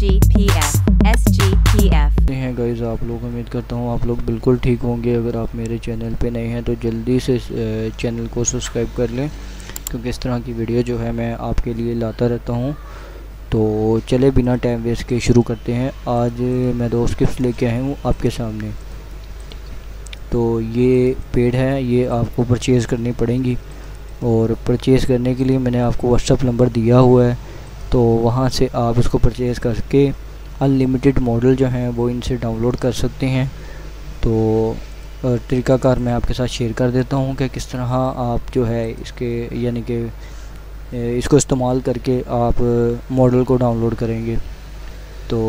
SGPF हैं guys, आप लोग उम्मीद करता हूँ आप लोग बिल्कुल ठीक होंगे। अगर आप मेरे चैनल पे नए हैं तो जल्दी से चैनल को सब्सक्राइब कर लें, क्योंकि इस तरह की वीडियो जो है मैं आपके लिए लाता रहता हूँ। तो चले बिना टाइम वेस्ट के शुरू करते हैं। आज मैं 2 स्किप्स लेके आया हूँ आपके सामने। तो ये पेड है, ये आपको परचेज़ करनी पड़ेंगी और परचेज़ करने के लिए मैंने आपको व्हाट्सअप नंबर दिया हुआ है, तो वहाँ से आप इसको परचेज़ करके अनलिमिटेड मॉडल जो हैं वो इनसे डाउनलोड कर सकते हैं। तो तरीक़ाकार मैं आपके साथ शेयर कर देता हूँ कि किस तरह आप जो है इसके यानी कि इसको इस्तेमाल करके आप मॉडल को डाउनलोड करेंगे। तो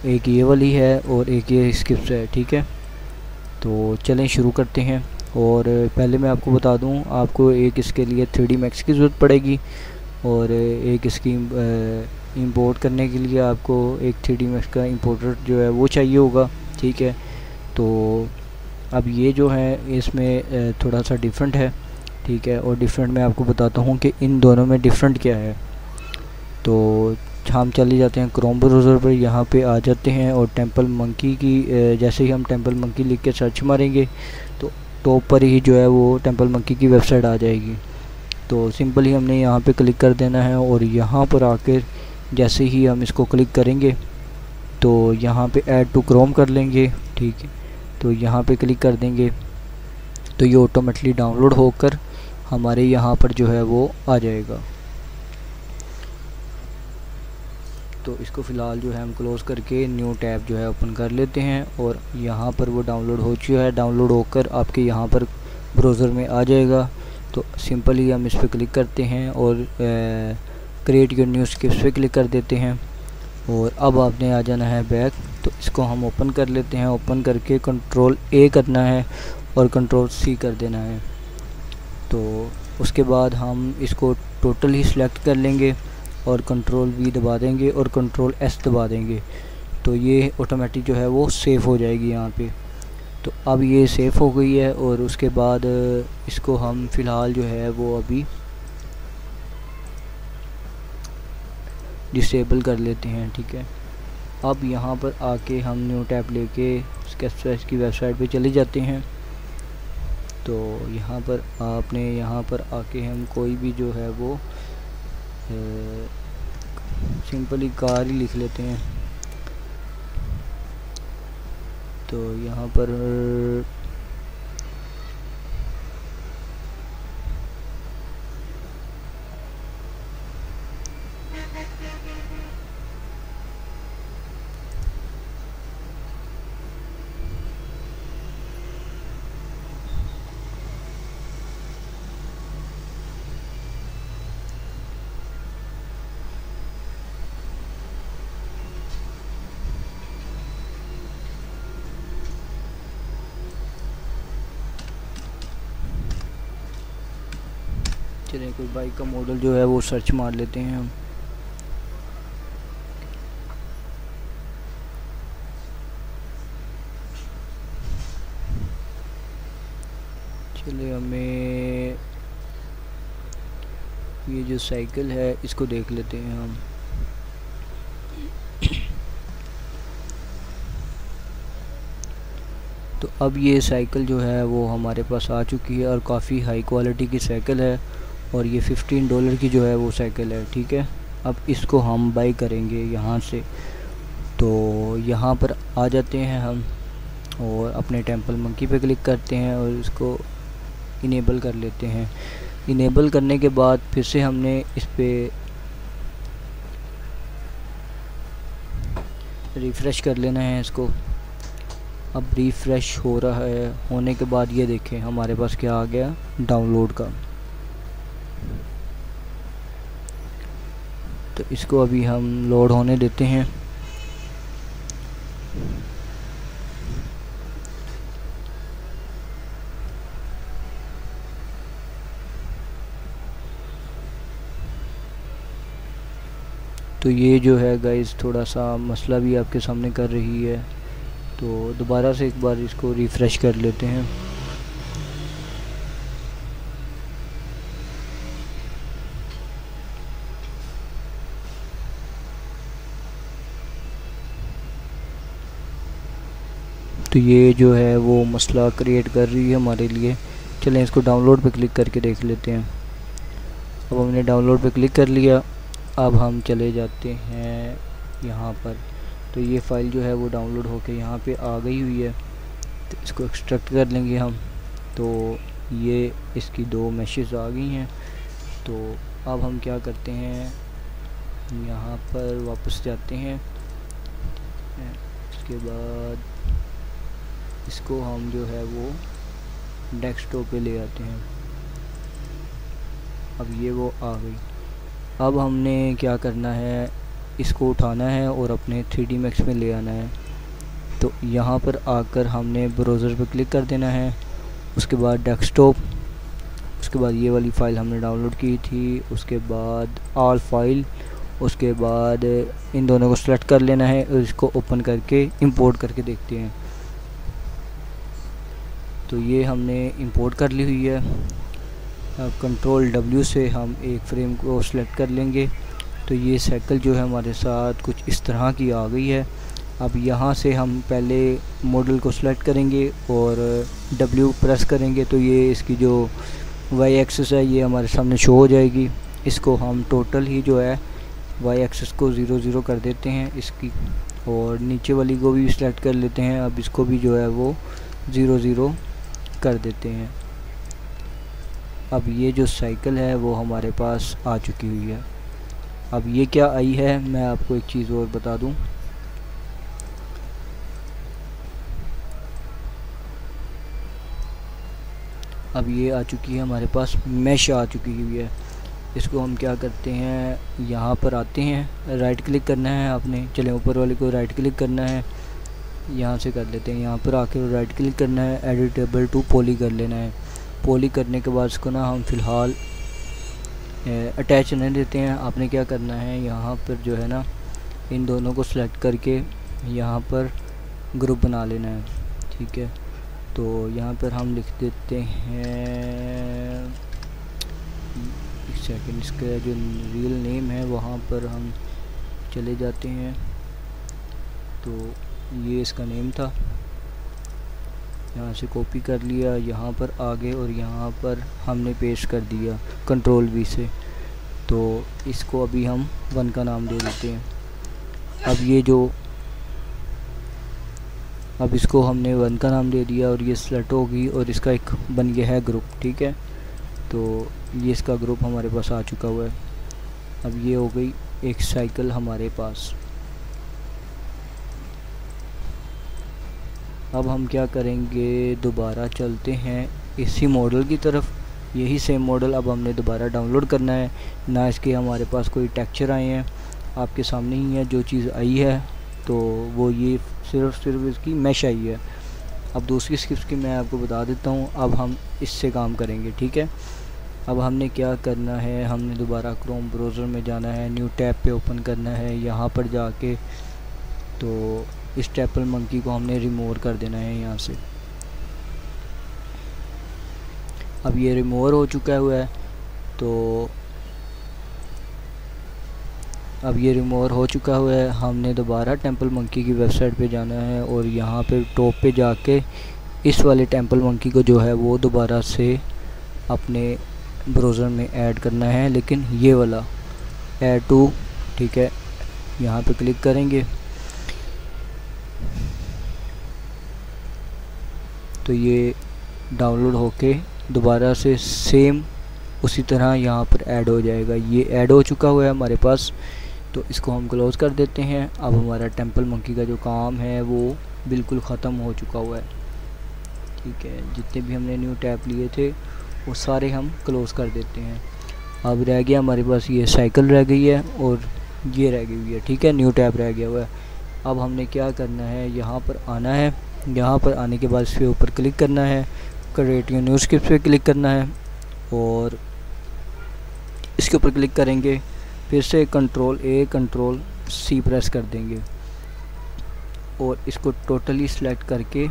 एक ये वाली है और एक ये स्किप्स है, ठीक है। तो चलें शुरू करते हैं। और पहले मैं आपको बता दूं, आपको एक इसके लिए 3D Max की ज़रूरत पड़ेगी और एक इसकी इंपोर्ट करने के लिए आपको एक 3D Max का इंपोर्टर जो है वो चाहिए होगा, ठीक है। तो अब ये जो है इसमें थोड़ा सा डिफरेंट है, ठीक है। और डिफरेंट मैं आपको बताता हूँ कि इन दोनों में डिफरेंट क्या है। तो हम चले जाते हैं क्रोम ब्राउज़र पर, यहाँ पे आ जाते हैं और टेम्पल मंकी की जैसे ही हम टेम्पल मंकी लिख के सर्च मारेंगे तो टॉप पर ही जो है वो टेम्पल मंकी की वेबसाइट आ जाएगी। तो सिंपल ही हमने यहाँ पे क्लिक कर देना है और यहाँ पर आकर जैसे ही हम इसको क्लिक करेंगे तो यहाँ पे ऐड टू क्रोम कर लेंगे, ठीक है। तो यहाँ पे क्लिक कर देंगे तो ये ऑटोमेटिकली डाउनलोड होकर हमारे यहाँ पर जो है वो आ जाएगा। तो इसको फ़िलहाल जो है हम क्लोज़ करके न्यू टैब जो है ओपन कर लेते हैं और यहाँ पर वो डाउनलोड हो चुका है। डाउनलोड होकर आपके यहाँ पर ब्राउज़र में आ जाएगा। तो सिंपली हम इस पर क्लिक करते हैं और क्रिएट योर न्यू स्किप्स पे क्लिक कर देते हैं और अब आपने आ जाना है बैक। तो इसको हम ओपन कर लेते हैं। ओपन करके कंट्रोल A करना है और कंट्रोल C कर देना है। तो उसके बाद हम इसको टोटल ही सिलेक्ट कर लेंगे और कंट्रोल V दबा देंगे और कंट्रोल S दबा देंगे। तो ये ऑटोमेटिक जो है वो सेव हो जाएगी यहाँ पे। तो अब ये सेव हो गई है और उसके बाद इसको हम फ़िलहाल जो है वो अभी डिसेबल कर लेते हैं, ठीक है। अब यहाँ पर आके हम न्यू टैब लेके स्केचेस की वेबसाइट पे चले जाते हैं। तो यहाँ पर आपने यहाँ पर आके हम कोई भी जो है वो सिंपली कार ही लिख लेते हैं। तो यहाँ पर चलिए कोई बाइक का मॉडल जो है वो सर्च मार लेते हैं हम। चलिए हमें ये जो साइकिल है इसको देख लेते हैं हम। तो अब ये साइकिल जो है वो हमारे पास आ चुकी है और काफ़ी हाई क्वालिटी की साइकिल है और ये $15 की जो है वो साइकिल है, ठीक है। अब इसको हम बाई करेंगे यहाँ से। तो यहाँ पर आ जाते हैं हम और अपने टेम्पल मंकी पे क्लिक करते हैं और इसको इनेबल कर लेते हैं। इनेबल करने के बाद फिर से हमने इस पर रिफ़्रेश कर लेना है इसको। अब रिफ़्रेश हो रहा है, होने के बाद ये देखें हमारे पास क्या आ गया, डाउनलोड का। तो इसको अभी हम लोड होने देते हैं। तो ये जो है गाइस थोड़ा सा मसला भी आपके सामने कर रही है, तो दोबारा से एक बार इसको रिफ़्रेश कर लेते हैं। तो ये जो है वो मसला क्रिएट कर रही है हमारे लिए। चलें इसको डाउनलोड पे क्लिक करके देख लेते हैं। अब हमने डाउनलोड पे क्लिक कर लिया। अब हम चले जाते हैं यहाँ पर। तो ये फ़ाइल जो है वो डाउनलोड होके यहाँ पे आ गई हुई है। तो इसको एक्सट्रैक्ट कर लेंगे हम। तो ये इसकी 2 मैशेस आ गई हैं। तो अब हम क्या करते हैं, यहाँ पर वापस जाते हैं। उसके बाद इसको हम जो है वो डेस्कटॉप पे ले आते हैं। अब ये वो आ गई। अब हमने क्या करना है, इसको उठाना है और अपने 3D Max में ले आना है। तो यहाँ पर आकर हमने ब्राउज़र पे क्लिक कर देना है। उसके बाद डेस्कटॉप, उसके बाद ये वाली फ़ाइल हमने डाउनलोड की थी, उसके बाद ऑल फाइल, उसके बाद इन दोनों को सेलेक्ट कर लेना है और इसको ओपन करके इंपोर्ट करके देखते हैं। तो ये हमने इंपोर्ट कर ली हुई है। अब कंट्रोल W से हम एक फ्रेम को सिलेक्ट कर लेंगे। तो ये साइकिल जो है हमारे साथ कुछ इस तरह की आ गई है। अब यहाँ से हम पहले मॉडल को सिलेक्ट करेंगे और W प्रेस करेंगे तो ये इसकी जो Y एक्सिस है ये हमारे सामने शो हो जाएगी। इसको हम टोटल ही जो है Y एक्सिस को 0 0 कर देते हैं इसकी, और नीचे वाली को भी सिलेक्ट कर लेते हैं। अब इसको भी जो है वो 0 0 कर देते हैं। अब ये जो साइकिल है वो हमारे पास आ चुकी हुई है। अब ये क्या आई है, मैं आपको एक चीज़ और बता दूं। अब ये आ चुकी है हमारे पास, मैश आ चुकी हुई है। इसको हम क्या करते हैं, यहाँ पर आते हैं, राइट क्लिक करना है आपने। चले ऊपर वाले को राइट क्लिक करना है, यहाँ से कर लेते हैं। यहाँ पर आकर राइट क्लिक करना है, एडिटेबल टू पॉली कर लेना है। पॉली करने के बाद इसको ना हम फ़िलहाल अटैच नहीं देते हैं। आपने क्या करना है, यहाँ पर जो है ना इन दोनों को सिलेक्ट करके यहाँ पर ग्रुप बना लेना है। ठीक है, तो यहाँ पर हम लिख देते हैं, एक सेकंड, इसका जो रियल नेम है वहाँ पर हम चले जाते हैं। तो ये इसका नेम था, यहाँ से कॉपी कर लिया, यहाँ पर आगे और यहाँ पर हमने पेस्ट कर दिया कंट्रोल V से। तो इसको अभी हम 1 का नाम दे देते हैं। अब ये जो, अब इसको हमने 1 का नाम दे दिया और ये सेलेक्ट होगी और इसका एक बन गया है ग्रुप। ठीक है, तो ये इसका ग्रुप हमारे पास आ चुका हुआ है। अब ये हो गई एक साइकिल हमारे पास। अब हम क्या करेंगे, दोबारा चलते हैं इसी मॉडल की तरफ। यही सेम मॉडल अब हमने दोबारा डाउनलोड करना है। ना इसके हमारे पास कोई टेक्सचर आए हैं, आपके सामने ही है जो चीज़ आई है। तो वो ये सिर्फ इसकी मैश आई है। अब दूसरी स्क्रिप्ट की मैं आपको बता देता हूँ। अब हम इससे काम करेंगे। ठीक है, अब हमने क्या करना है, हमने दोबारा क्रोम ब्राउज़र में जाना है, न्यू टैब पे ओपन करना है। यहाँ पर जाके तो इस ट्रैपल मंकी को हमने रिमूव कर देना है यहाँ से। अब ये रिमूव हो चुका हुआ है। तो अब ये रिमूव हो चुका हुआ है। हमने दोबारा टेंपल मंकी की वेबसाइट पे जाना है और यहाँ पे टॉप पे जाके इस वाले टेंपल मंकी को जो है वो दोबारा से अपने ब्राउज़र में ऐड करना है, लेकिन ये वाला ऐड टू। ठीक है, यहाँ पे क्लिक करेंगे तो ये डाउनलोड होके दोबारा से सेम उसी तरह यहाँ पर ऐड हो जाएगा। ये ऐड हो चुका हुआ है हमारे पास। तो इसको हम क्लोज़ कर देते हैं। अब हमारा टेंपल मंकी का जो काम है वो बिल्कुल ख़त्म हो चुका हुआ है। ठीक है, जितने भी हमने न्यू टैब लिए थे वो सारे हम क्लोज़ कर देते हैं। अब रह गया हमारे पास ये साइकिल रह गई है और ये रह गई हुई है। ठीक है, न्यू टैब रह गया हुआ है। अब हमने क्या करना है, यहाँ पर आना है। यहाँ पर आने के बाद इसके ऊपर क्लिक करना है, क्रिएट न्यू स्क्रिप्ट पे क्लिक करना है और इसके ऊपर क्लिक करेंगे। फिर से control A control C press कर देंगे और इसको टोटली सिलेक्ट करके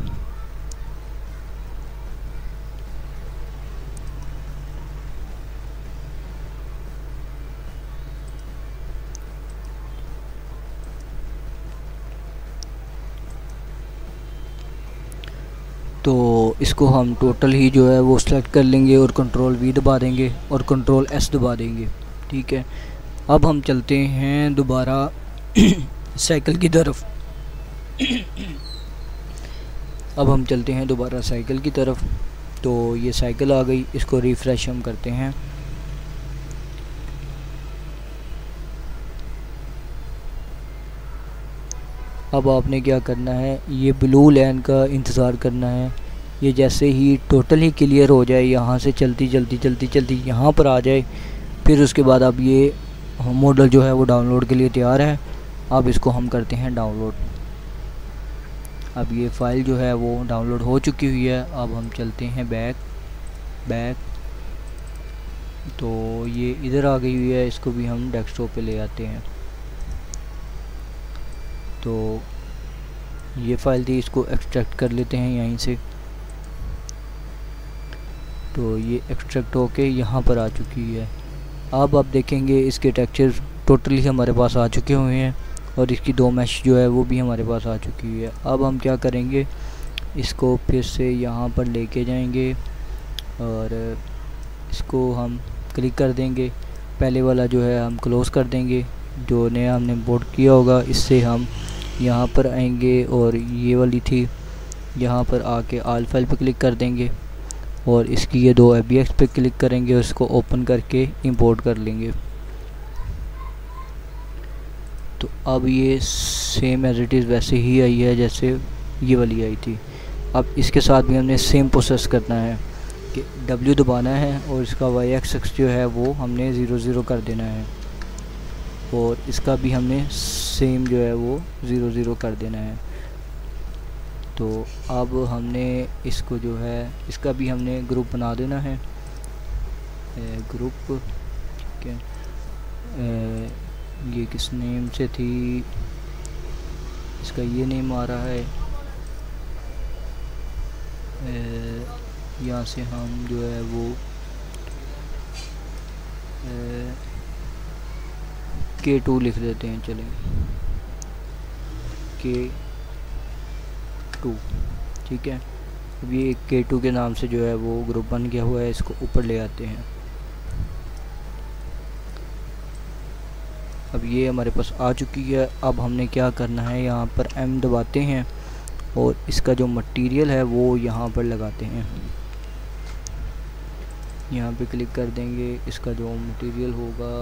इसको हम टोटल ही जो है वो सेलेक्ट कर लेंगे और कंट्रोल V दबा देंगे और कंट्रोल S दबा देंगे। ठीक है, अब हम चलते हैं दोबारा साइकिल की तरफ। अब हम चलते हैं दोबारा साइकिल की तरफ। तो ये साइकिल आ गई, इसको रिफ़्रेश हम करते हैं। अब आपने क्या करना है, ये ब्लू लाइन का इंतज़ार करना है। ये जैसे ही टोटल ही क्लियर हो जाए, यहाँ से चलती चलती यहाँ पर आ जाए, फिर उसके बाद अब ये मॉडल जो है वो डाउनलोड के लिए तैयार है। अब इसको हम करते हैं डाउनलोड। अब ये फ़ाइल जो है वो डाउनलोड हो चुकी हुई है। अब हम चलते हैं बैक। तो ये इधर आ गई हुई है, इसको भी हम डेस्कटॉप पे ले आते हैं। तो ये फ़ाइल थी, इसको एक्सट्रैक्ट कर लेते हैं यहीं से। तो ये एक्सट्रैक्ट होके यहाँ पर आ चुकी है। अब आप देखेंगे इसके टेक्सचर टोटली हमारे पास आ चुके हुए हैं और इसकी 2 मैश जो है वो भी हमारे पास आ चुकी हुई है। अब हम क्या करेंगे, इसको फिर से यहाँ पर लेके जाएंगे और इसको हम क्लिक कर देंगे। पहले वाला जो है हम क्लोज़ कर देंगे, जो नया हमने इंपोर्ट किया होगा। इससे हम यहाँ पर आएंगे और ये वाली थी, यहाँ पर आके ऑल फाइल पे क्लिक कर देंगे और इसकी ये 2 ABX पे क्लिक करेंगे और इसको ओपन करके इंपोर्ट कर लेंगे। तो अब ये सेम एज इट इज़ वैसे ही आई है जैसे ये वाली आई थी। अब इसके साथ भी हमने सेम प्रोसेस करना है कि W दबाना है और इसका Y एक्सिस जो है वो हमने 0 कर देना है और इसका भी हमने सेम जो है वो 0 कर देना है। तो अब हमने इसको जो है इसका भी हमने ग्रुप बना देना है, ग्रुप। ठीक है, ये किस नेम से थी, इसका ये नेम आ रहा है। यहाँ से हम जो है वो K2 लिख देते हैं, चलें K2। ठीक है, अब ये K2 के नाम से जो है वो ग्रुप बन गया हुआ है, इसको ऊपर ले आते हैं। अब ये हमारे पास आ चुकी है। अब हमने क्या करना है, यहाँ पर M दबाते हैं और इसका जो मटेरियल है वो यहाँ पर लगाते हैं। यहाँ पे क्लिक कर देंगे, इसका जो मटेरियल होगा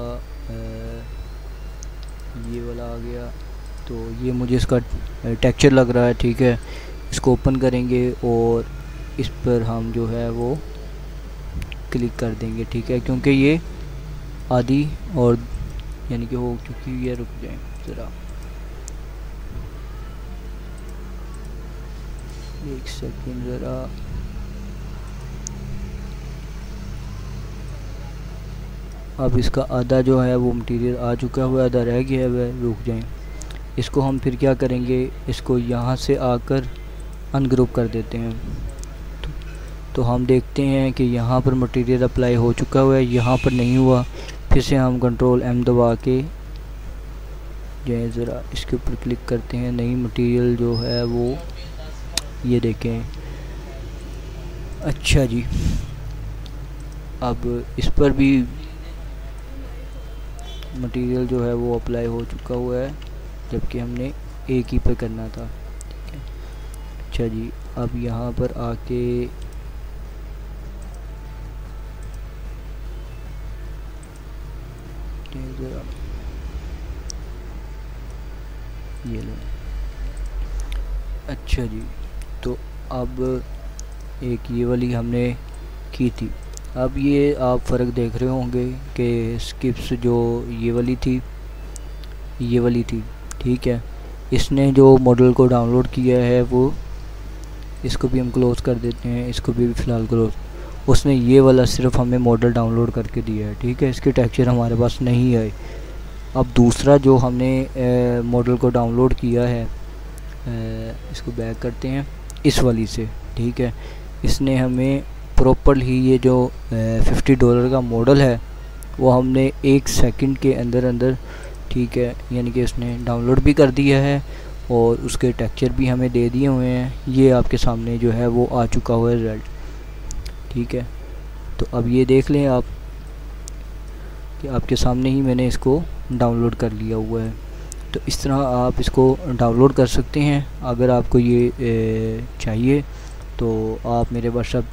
ये वाला आ गया। तो ये मुझे इसका टेक्सचर लग रहा है। ठीक है, इसको ओपन करेंगे और इस पर हम जो है वो क्लिक कर देंगे। ठीक है, क्योंकि ये आधी और यानी कि हो चुकी है। रुक जाए ज़रा, एक सेकंड ज़रा। अब इसका आधा जो है वो मटेरियल आ चुका हुआ है, आधा रह गया है। रुक जाएं, इसको हम फिर क्या करेंगे, इसको यहाँ से आकर अनग्रुप कर देते हैं। तो हम देखते हैं कि यहाँ पर मटेरियल अप्लाई हो चुका हुआ है, यहाँ पर नहीं हुआ। फिर से हम कंट्रोल M दबा के जाए, ज़रा इसके ऊपर क्लिक करते हैं। नई मटेरियल जो है वो ये देखें। अच्छा जी, अब इस पर भी मटेरियल जो है वो अप्लाई हो चुका हुआ है, जबकि हमने एक ही पे करना था। ठीक है, अच्छा जी, अब यहाँ पर आके ये लो। अच्छा जी, तो अब एक ये वाली हमने की थी। अब ये आप फ़र्क देख रहे होंगे कि स्किप्स जो ये वाली थी, ये वाली थी। ठीक है, इसने जो मॉडल को डाउनलोड किया है वो, इसको भी हम क्लोज़ कर देते हैं, इसको भी फ़िलहाल क्लोज़। उसने ये वाला सिर्फ हमें मॉडल डाउनलोड करके दिया है। ठीक है, इसके टेक्सचर हमारे पास नहीं आए। अब दूसरा जो हमने मॉडल को डाउनलोड किया है, इसको बैक करते हैं इस वाली से। ठीक है, इसने हमें प्रॉपर ही ये जो $50 का मॉडल है वो हमने 1 सेकंड के अंदर अंदर, ठीक है, यानी कि इसने डाउनलोड भी कर दिया है और उसके टेक्सचर भी हमें दे दिए हुए हैं। ये आपके सामने जो है वो आ चुका हुआ है रिज़ल्ट, ठीक है। तो अब ये देख लें आप कि आपके सामने ही मैंने इसको डाउनलोड कर लिया हुआ है। तो इस तरह आप इसको डाउनलोड कर सकते हैं। अगर आपको ये चाहिए तो आप मेरे व्हाट्सएप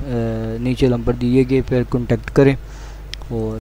नीचे नंबर दिए गए पर कॉन्टेक्ट करें और